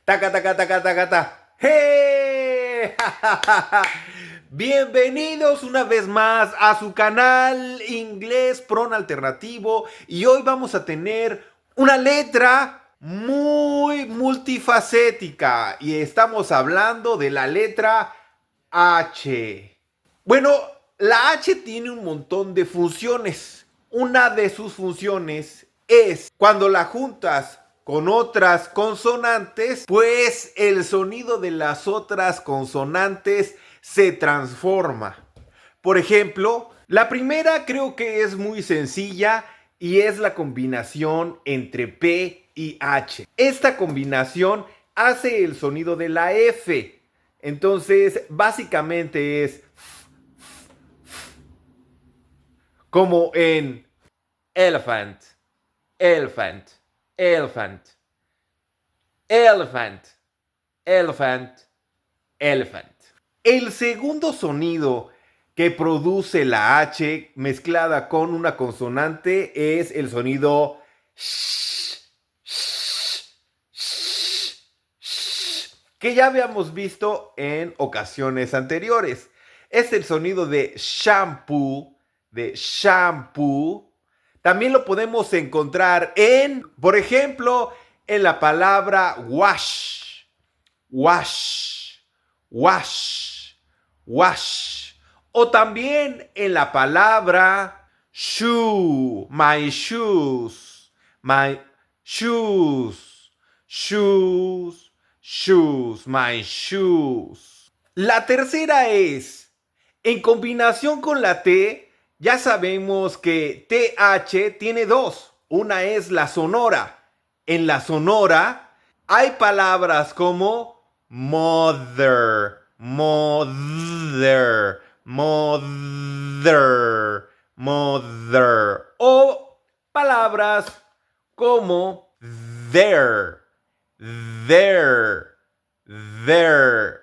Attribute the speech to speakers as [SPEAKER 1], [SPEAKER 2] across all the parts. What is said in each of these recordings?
[SPEAKER 1] Taca, taca, taca, taca, ta. ¡Hey! Bienvenidos una vez más a su canal Inglés Pron Alternativo. Y hoy vamos a tener una letra muy multifacética. Y estamos hablando de la letra H. Bueno, la H tiene un montón de funciones. Una de sus funciones es cuando la juntas con otras consonantes, pues el sonido de las otras consonantes se transforma. Por ejemplo, la primera creo que es muy sencilla y es la combinación entre P y H. Esta combinación hace el sonido de la F. Entonces, básicamente es como en elephant, elephant, elephant, elephant, elephant, elephant. El segundo sonido que produce la H mezclada con una consonante es el sonido sh, sh, sh, sh, que ya habíamos visto en ocasiones anteriores. Es el sonido de shampoo, de shampoo. También lo podemos encontrar en, por ejemplo, en la palabra wash, wash, wash, wash. O también en la palabra shoe, my shoes, my shoes, shoes, shoes, my shoes. La tercera es, en combinación con la T, ya sabemos que TH tiene dos. Una es la sonora. En la sonora hay palabras como mother, mother, mother, mother. O palabras como there, there, there.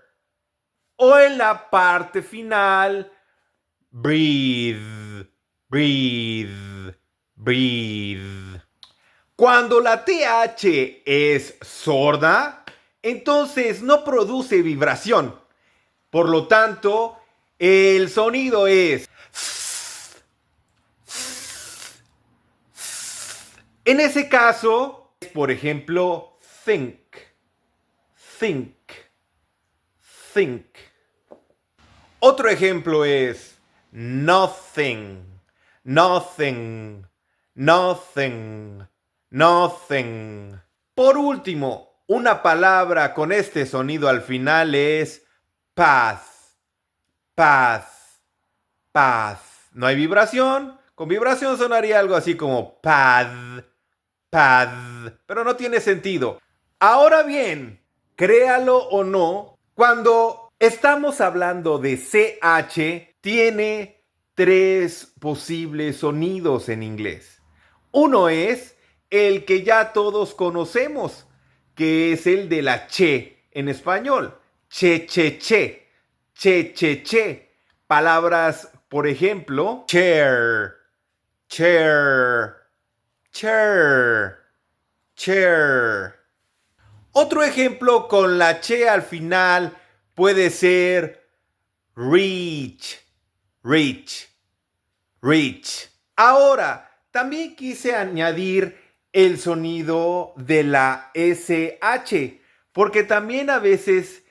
[SPEAKER 1] O en la parte final, breathe, breathe, breathe. Cuando la TH es sorda, entonces no produce vibración. Por lo tanto, el sonido es... En ese caso, por ejemplo, think, think, think. Otro ejemplo es nothing, nothing, nothing, nothing. Por último, una palabra con este sonido al final es path, path, path. No hay vibración. Con vibración sonaría algo así como pad, pad, pero no tiene sentido. Ahora bien, créalo o no, cuando estamos hablando de CH, tiene tres posibles sonidos en inglés. Uno es el que ya todos conocemos, que es el de la che en español. Che, che, che, che, che, che. Palabras, por ejemplo, chair, chair, chair, chair. Otro ejemplo con la che al final puede ser reach, reach, reach. Ahora, también quise añadir el sonido de la SH, porque también a veces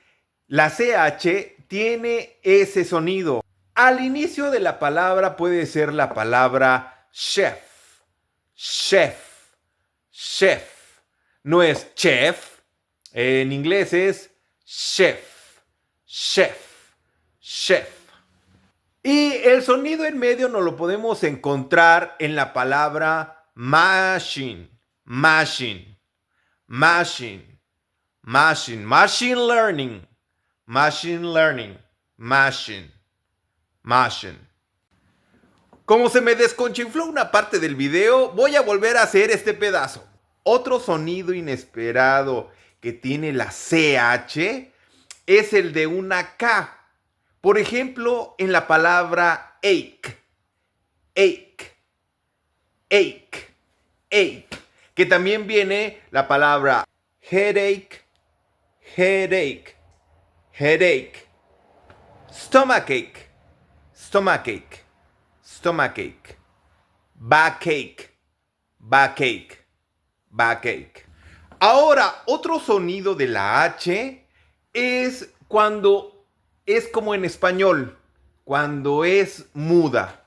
[SPEAKER 1] la CH tiene ese sonido. Al inicio de la palabra puede ser la palabra chef, chef, chef. No es chef, en inglés es chef, chef, chef. Y el sonido en medio nos lo podemos encontrar en la palabra machine, machine, machine, machine, machine learning, machine learning, machine, machine. Como se me desconchinfló una parte del video, voy a volver a hacer este pedazo. Otro sonido inesperado que tiene la CH es el de una K. Por ejemplo, en la palabra ache, ache, ache, ache, que también viene la palabra headache, headache, headache, stomachache, stomachache, stomachache, backache, backache, backache. Ahora, otro sonido de la H es cuando es como en español, cuando es muda.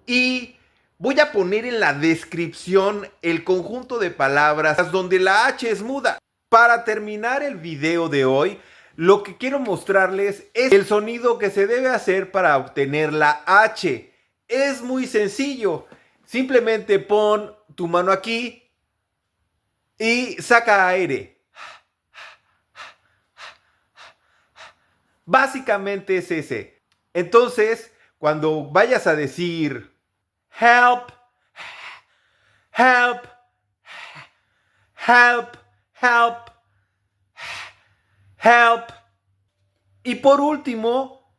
[SPEAKER 1] Y voy a poner en la descripción el conjunto de palabras donde la H es muda. Para terminar el video de hoy, lo que quiero mostrarles es el sonido que se debe hacer para obtener la H. Es muy sencillo. Simplemente pon tu mano aquí y saca aire. Básicamente es ese. Entonces, cuando vayas a decir help, help, help, help, help. Y por último,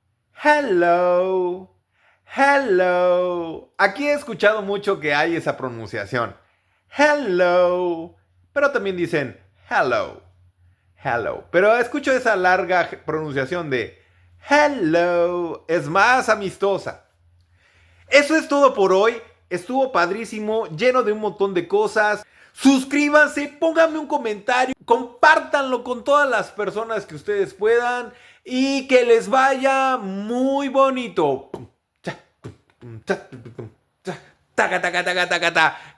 [SPEAKER 1] hello, hello. Aquí he escuchado mucho que hay esa pronunciación. Hello. Pero también dicen hello, hello. Pero escucho esa larga pronunciación de hello. Es más amistosa. Eso es todo por hoy. Estuvo padrísimo, lleno de un montón de cosas. Suscríbanse, pónganme un comentario, compártanlo con todas las personas que ustedes puedan y que les vaya muy bonito.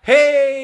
[SPEAKER 1] ¡Hey!